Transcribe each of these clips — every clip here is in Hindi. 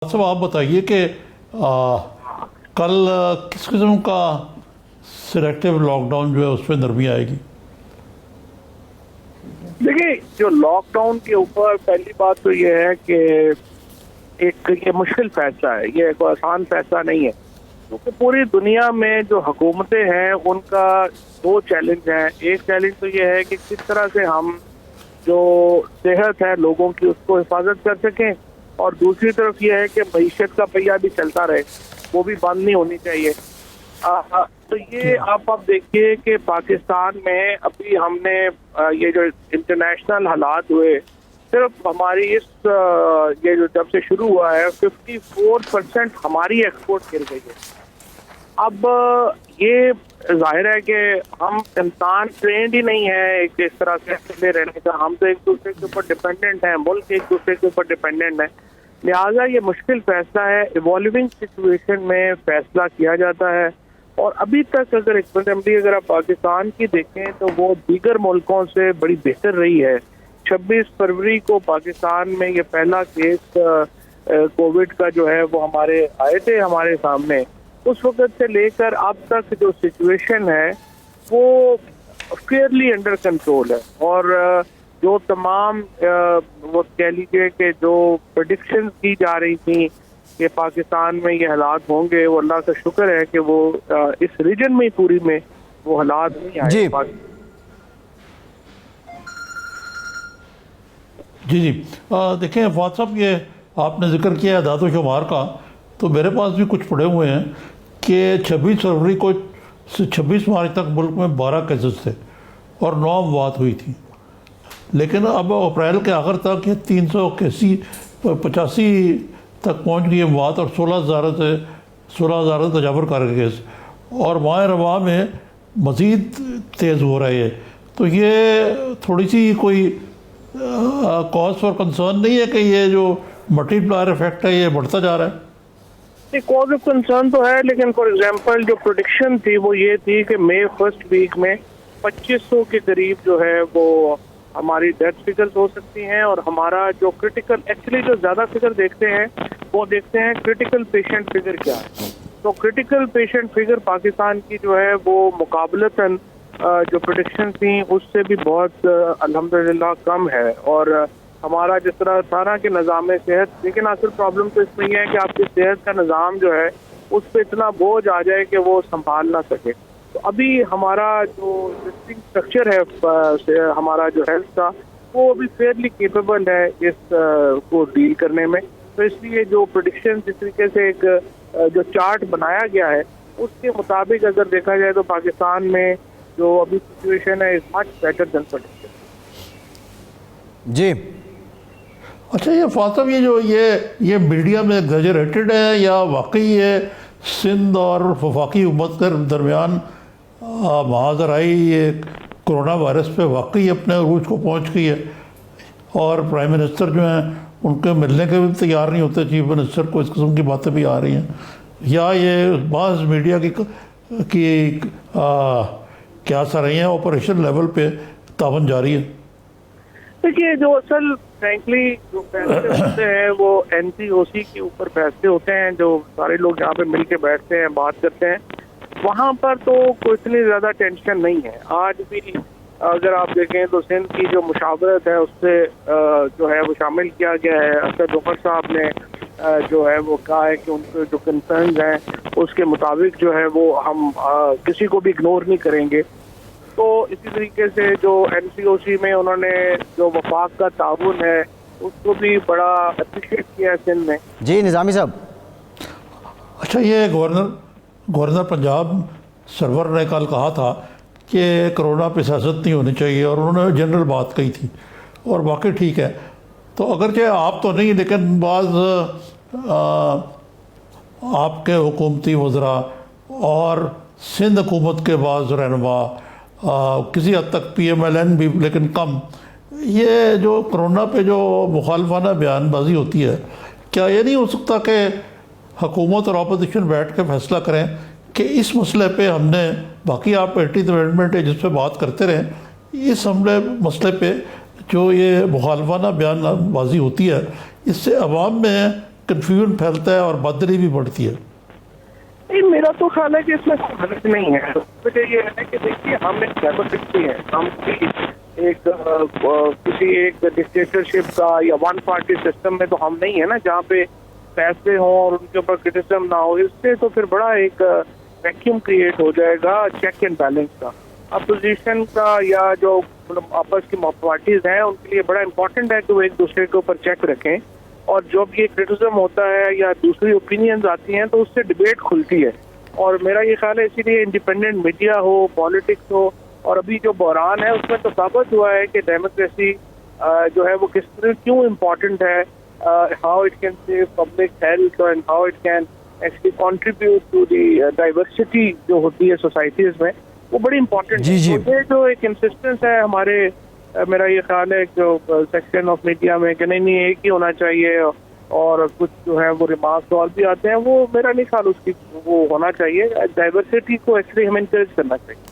सब आप बताइए कि कल किस किस्म का सिलेक्टिव लॉकडाउन जो है उस पर नरमी आएगी। देखिए, जो लॉकडाउन के ऊपर पहली बात तो ये है कि ये मुश्किल फैसला है, ये कोई आसान फैसला नहीं है, क्योंकि पूरी दुनिया में जो हुकूमतें हैं उनका दो चैलेंज हैं। एक चैलेंज तो ये है कि किस तरह से हम जो सेहत है लोगों की उसको हिफाजत कर सकें, और दूसरी तरफ ये है कि मईशत का पहिया भी चलता रहे, वो भी बंद नहीं होनी चाहिए। तो ये आप देखिए कि पाकिस्तान में अभी हमने ये जो इंटरनेशनल हालात हुए, सिर्फ हमारी ये जो जब से शुरू हुआ है 54% हमारी एक्सपोर्ट गिर गई है। अब ये जाहिर है कि हम इंसान ट्रेंड ही नहीं है एक इस तरह से अकेले रहने का। हम तो एक दूसरे के ऊपर डिपेंडेंट हैं, मुल्क एक दूसरे के ऊपर डिपेंडेंट है, लिहाजा ये मुश्किल फैसला है। इवॉल्विंग सिचुएशन में फैसला किया जाता है, और अभी तक अगर इकोनॉमी अगर आप पाकिस्तान की देखें तो वो दीगर मुल्कों से बड़ी बेहतर रही है। 26 फरवरी को पाकिस्तान में ये पहला केस कोविड का जो है वो हमारे आए थे हमारे सामने। उस वक्त से लेकर अब तक जो सिचुएशन है वो फेयरली अंडर कंट्रोल है, और जो तमाम वो कह लीजिए कि जो प्रेडिक्शन की जा रही थी कि पाकिस्तान में ये हालात होंगे, वो अल्लाह का शुक्र है कि वो इस रीजन में पूरी में वो हालात नहीं आए। जी जी देखें फवाद साहब, ये आपने जिक्र किया अदाद व शुमार का, तो मेरे पास भी कुछ पड़े हुए हैं कि 26 फरवरी को से 26 मार्च तक मुल्क में 12 केसेस थे और 9 अमवात हुई थी, लेकिन अब अप्रैल के आखिर तक ये 385 तक पहुंच गई अमवात और 16,000 से तजावर कर गए केस, और माह रवा में मज़ीद तेज़ हो रहे हैं। तो ये थोड़ी सी कोई कॉज फॉर कंसर्न नहीं है कि ये जो मल्टीप्लायर इफेक्ट है ये बढ़ता जा रहा है? कॉज ऑफ कंसर्न तो है, लेकिन फॉर एग्जांपल जो प्रेडिक्शन थी वो ये थी कि मई फर्स्ट वीक में 2500 के करीब जो है वो हमारी डेथ फिगर्स हो सकती हैं, और हमारा जो क्रिटिकल एक्चुअली जो ज़्यादा फिगर देखते हैं वो देखते हैं क्रिटिकल पेशेंट फिगर क्या है। तो क्रिटिकल पेशेंट फिगर पाकिस्तान की जो है वो मुकाबलतन जो प्रेडिक्शन थी उससे भी बहुत अल्हम्दुलिल्लाह कम है। और हमारा जिस तरह था ना कि निज़ाम सेहत, लेकिन असल प्रॉब्लम तो इसमें यह है कि आपकी सेहत का निज़ाम जो है उस पर इतना बोझ आ जाए कि वो संभाल ना सके। तो अभी हमारा जो एग्जिस्टिंग स्ट्रक्चर है हमारा जो हेल्थ का, वो अभी फेयरली केपेबल है इस को डील करने में। तो इसलिए जो प्रेडिक्शन जिस तरीके से एक जो चार्ट बनाया गया है उसके मुताबिक अगर देखा जाए तो पाकिस्तान में जो अभी सिचुएशन है is much better than prediction. जी अच्छा, ये फातब ये मीडिया में एग्जैजरेटेड है या वाकई ये सिंध और वफाकी हुकूमत के दरमियान महाजर आई ये कोरोना वायरस पे वाकई अपने अरूज को पहुंच गई है, और प्राइम मिनिस्टर जो हैं उनके मिलने के भी तैयार नहीं होते चीफ मिनिस्टर को, इस किस्म की बातें भी आ रही हैं, या ये बाज़ मीडिया की क्या सा रही हैं ऑपरेशन लेवल पे तावन जारी है? देखिए, जो असल फ्रैंकली जो फैसले होते हैं वो NCOC के ऊपर फैसले होते हैं, जो सारे लोग यहाँ पे मिल के बैठते हैं बात करते हैं, वहाँ पर तो कोई इतनी ज़्यादा टेंशन नहीं है। आज भी अगर आप देखें तो सिंध की जो मुशावरत है उससे जो है वो शामिल किया गया है। असद उमर साहब ने जो है वो कहा है कि उनके जो कंसर्न्स हैं उसके मुताबिक जो है वो हम किसी को भी इग्नोर नहीं करेंगे। तो इसी तरीके से जो NCOC में उन्होंने जो वफाक का ताउन है उसको भी बड़ा अप्रिशिएट किया है सिंध में। जी निज़ामी साहब। अच्छा, ये गवर्नर पंजाब सरवर ने कल कहा था कि कोरोना पे सियासत नहीं होनी चाहिए, और उन्होंने जनरल बात कही थी, और वाकई ठीक है। तो अगरचे आप तो नहीं, लेकिन बाज़ आपके हुकूमती वज़रा और सिंध हुकूमत के बाज़ रहनुमा, किसी हद तक PMLN भी, लेकिन कम, ये जो कोरोना पे जो मुखालफाना बयानबाजी होती है, क्या ये नहीं हो सकता कि हुकूमत और अपोजिशन बैठ के फैसला करें कि इस मसले पे हमने, बाकी आप 80th अमेंडमेंट है जिस पे बात करते रहें, इस मसले पे जो ये मुखालफाना बयानबाजी होती है इससे अवाम में कन्फ्यूजन फैलता है और बदली भी बढ़ती है। नहीं, मेरा तो ख्याल है कि इसमें कोई गलत नहीं है। वजह ये है कि देखिए हम एक डेमोक्रेसी है, हम किसी एक डिक्टेटरशिप का या वन पार्टी सिस्टम में तो हम नहीं है ना, जहाँ पे फैसले हों और उनके ऊपर क्रिटिसिज्म ना हो। इससे तो फिर बड़ा एक वैक्यूम क्रिएट हो जाएगा चेक एंड बैलेंस का। अपोजिशन का या जो आपस की पार्टीज हैं उनके लिए बड़ा इंपॉर्टेंट है कि वो एक दूसरे के ऊपर चेक रखें, और जब ये क्रिटिसिज्म होता है या दूसरी ओपिनियंस आती हैं तो उससे डिबेट खुलती है। और मेरा ये ख्याल है इसीलिए इंडिपेंडेंट मीडिया हो, पॉलिटिक्स हो, और अभी जो बहरान है उसमें तो साबित हुआ है कि डेमोक्रेसी जो है वो किस तरह क्यों इम्पोर्टेंट है, how it can save public health and how it can actually contribute to the diversity जो होती है सोसाइटीज में, वो बड़ी इम्पोर्टेंट है। तो ये जो एक इंसिस्टेंस है हमारे, मेरा ये ख्याल है जो सेक्शन ऑफ मीडिया में कि नहीं एक ही होना चाहिए, और कुछ जो है वो रिमार्क्स और भी आते हैं, वो मेरा नहीं ख्याल उसकी वो होना चाहिए। डाइवर्सिटी को एक्चुअली हमें इनकरेज करना चाहिए।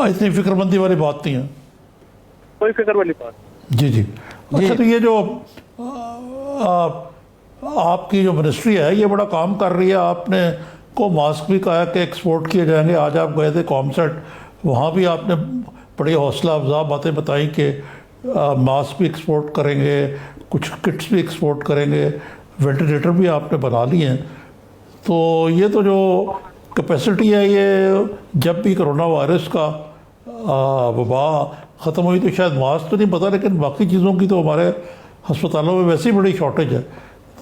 इतनी फिक्रमंदी वाली बात नहीं है, कोई फिक्र वाली बात। जी जी। अच्छा, तो ये जो आपकी जो मिनिस्ट्री है ये बड़ा काम कर रही है। आपने को मास्क भी कहा कि एक्सपोर्ट किए जाएंगे। आज आप गए थे कॉमसेट, वहाँ भी आपने बड़ी हौसला अफजा बातें बताई कि मास्क भी एक्सपोर्ट करेंगे, कुछ किट्स भी एक्सपोर्ट करेंगे, वेंटिलेटर भी आपने बना लिए हैं। तो ये तो जो कैपेसिटी है, ये जब भी कोरोना वायरस का वबा ख़त्म हुई तो शायद मास्क तो नहीं पता, लेकिन बाकी चीज़ों की तो हमारे अस्पतालों में वैसे ही बड़ी शॉर्टेज है।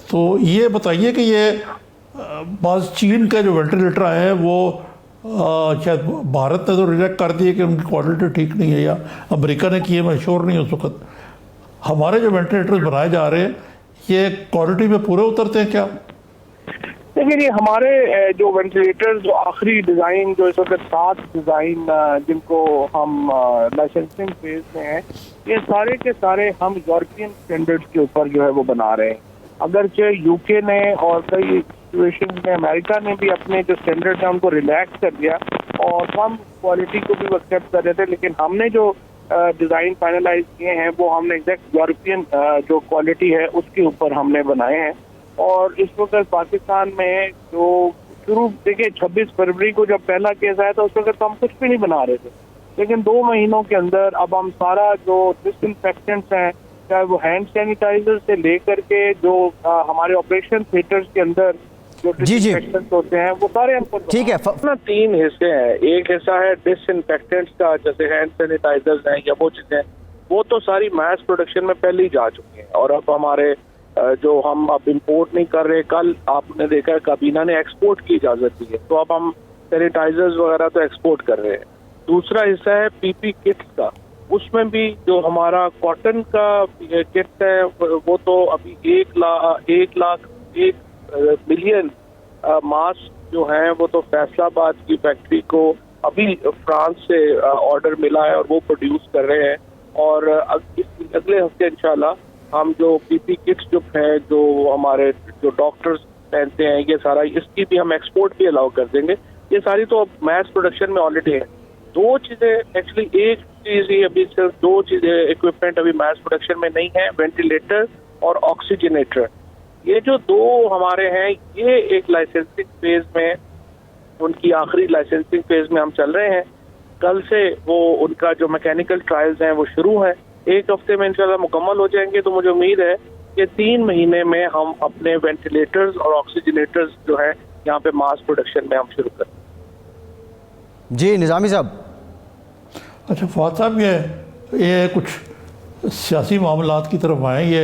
तो ये बताइए कि ये बस चीन के जो वेंटिलेटर आए हैं वो शायद भारत ने तो रिजेक्ट कर दिए कि उनकी क्वालिटी ठीक नहीं है, या अमेरिका ने किए, मैं श्योर नहीं उस वक्त। हमारे जो वेंटिलेटर्स बनाए जा रहे हैं ये क्वालिटी में पूरे उतरते हैं क्या? देखिए, ये हमारे जो वेंटिलेटर्स जो आखिरी डिज़ाइन जो इस वक्त 7 डिज़ाइन जिनको हम लाइसेंसिंग फेज में हैं, ये सारे के सारे हम यूरोपियन स्टैंडर्ड्स के ऊपर जो है वो बना रहे हैं। अगरचे यूके ने और कई सिचुएशन में अमेरिका ने भी अपने जो स्टैंडर्ड है उनको रिलैक्स कर दिया और कम क्वालिटी को भी एक्सेप्ट कर रहे थे, लेकिन हमने जो डिज़ाइन फाइनलाइज किए हैं वो हमने एग्जैक्ट यूरोपियन जो क्वालिटी है उसके ऊपर हमने बनाए हैं। और इस वक्त पाकिस्तान में जो शुरू देखिए 26 फरवरी को जब पहला केस आया था उस वक्त तो हम कुछ भी नहीं बना रहे थे, लेकिन 2 महीनों के अंदर अब हम सारा जो डिसइंफेक्टेंट्स हैं, चाहे वो हैंड सैनिटाइजर से लेकर के जो हमारे ऑपरेशन थिएटर्स के अंदर जो डिसइंफेक्टेंट्स होते हैं वो सारे हमको ठीक है। 3 हिस्से हैं। एक हिस्सा है डिसइंफेक्टेंट्स का, जैसे हैंड सैनिटाइजर्स हैं या वो चीजें, वो तो सारी मैस प्रोडक्शन में पहले ही जा चुकी हैं और अब हमारे जो हम अब इंपोर्ट नहीं कर रहे। कल आपने देखा काबीना ने एक्सपोर्ट की इजाजत दी है, तो अब हम सैनिटाइजर्स वगैरह तो एक्सपोर्ट कर रहे हैं। दूसरा हिस्सा है पीपी किट्स का, उसमें भी जो हमारा कॉटन का किट्स है वो तो अभी 1 मिलियन मास्क जो हैं वो तो फैसलाबाद की फैक्ट्री को अभी फ्रांस से ऑर्डर मिला है और वो प्रोड्यूस कर रहे हैं। और अगले हफ्ते इंशाल्लाह हम जो पीपी किट्स जो है जो हमारे जो डॉक्टर्स पहनते हैं, ये सारा इसकी भी हम एक्सपोर्ट भी अलाउ कर देंगे। ये सारी तो मैस प्रोडक्शन में ऑलरेडी है। 2 चीजें एक्चुअली, एक चीज ही अभी सिर्फ 2 चीजें इक्विपमेंट अभी मैस प्रोडक्शन में नहीं है, वेंटिलेटर और ऑक्सीजनेटर। ये जो 2 हमारे हैं ये एक लाइसेंसिंग फेज में, उनकी आखिरी लाइसेंसिंग फेज में हम चल रहे हैं। कल से वो उनका जो मैकेनिकल ट्रायल्स हैं वो शुरू है, 1 हफ्ते में इंशाल्लाह मुकम्मल हो जाएंगे। तो मुझे उम्मीद है कि 3 महीने में हम अपने वेंटिलेटर्स और ऑक्सीजनेटर्स जो है यहाँ पे मास प्रोडक्शन में हम शुरू करें। जी निज़ामी साहब। अच्छा फवाद साहब, ये कुछ सियासी मामलात की तरफ आए। ये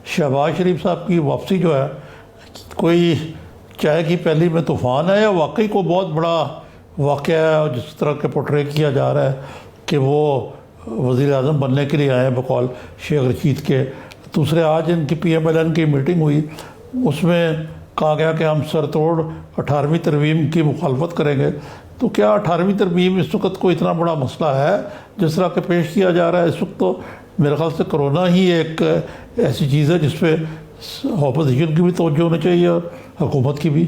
शहबाज शरीफ साहब की वापसी जो है, कोई चाय की प्याली में तूफ़ान है या वाकई को बहुत बड़ा वाक़या है जिस तरह के पोर्ट्रे किया जा रहा है कि वो वज़ीर आज़म बनने के लिए आए हैं बकौल शेख रशीद के। दूसरे आज इनकी PMLN की मीटिंग हुई, उसमें कहा गया कि हम सरतोड़ 18वीं तरमीम की मुखालफत करेंगे। तो क्या 18वीं तरमीम इस वक्त कोई इतना बड़ा मसला है जिस तरह के पेश किया जा रहा है? इस वक्त तो मेरे ख्याल से कोरोना ही एक ऐसी चीज़ है जिस पर अपोजिशन की भी तवज्जो होनी चाहिए और हुकूमत की भी।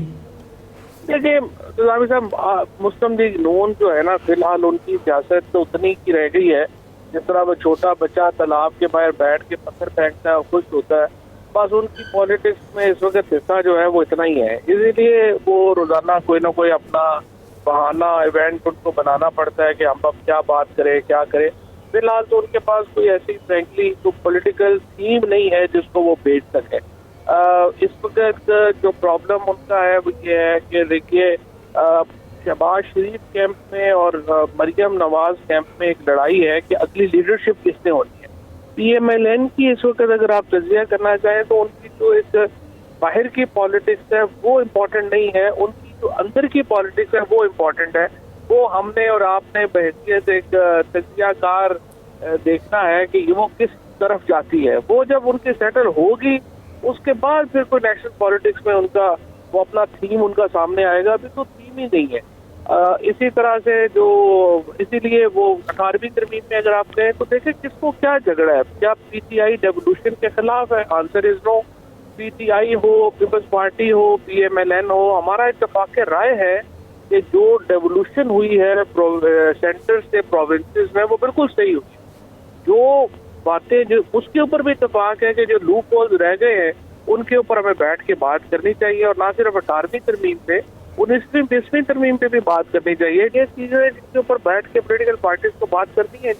देखिए निज़ामी साहब, मुस्लिम लीग नून जो है ना, फिलहाल उनकी सियासत तो उतनी की रह गई है जिस तरह वो छोटा बच्चा तालाब के बाहर बैठ के पत्थर फेंकता है और खुश होता है, बस उनकी पॉलिटिक्स में इस वक्त हिस्सा जो है वो इतना ही है, इसीलिए वो रोजाना कोई ना कोई अपना बहाना इवेंट उनको बनाना पड़ता है कि हम अब क्या बात करें क्या करें। फिलहाल तो उनके पास कोई ऐसी फ्रेंकली तो पॉलिटिकल थीम नहीं है जिसको वो बेच सके। इस वक्त जो प्रॉब्लम उनका है वो ये है कि देखिए शहबाज शरीफ कैंप में और मरियम नवाज कैंप में एक लड़ाई है कि अगली लीडरशिप किसने होनी है। PMLN की इस वक्त अगर आप तजिया करना चाहें तो उनकी जो एक बाहर की पॉलिटिक्स है वो इम्पोर्टेंट नहीं है, उनकी जो अंदर की पॉलिटिक्स है वो इम्पोर्टेंट है। वो हमने और आपने बहैसियत एक तजियाकार देखना है कि वो किस तरफ जाती है। वो जब उनकी सेटल होगी उसके बाद फिर कोई नेशनल पॉलिटिक्स में उनका वो अपना थीम उनका सामने आएगा। अभी तो थीम ही नहीं है। इसी तरह से जो इसीलिए वो 18वीं तरमीम में अगर आप कहें तो देखें किसको क्या झगड़ा है। क्या PTI डेवोल्यूशन के खिलाफ है? Answer is no. PTI हो, पीपल्स पार्टी हो, PMLN हो, हमारा इत्तेफाक राय है कि जो डेवोल्यूशन हुई है सेंटर से प्रोविंसेस में वो बिल्कुल सही हुई। जो बातें जो उसके ऊपर भी इत्तेफाक है कि जो लूप होल्स रह गए हैं उनके ऊपर हमें बैठ के बात करनी चाहिए, और ना सिर्फ 18वीं तरमीम पे 19वीं 20वीं तरमीम पे भी बात करनी चाहिए। ये चीजें जिनके ऊपर बैठ के पॉलिटिकल पार्टीज को बात करनी है।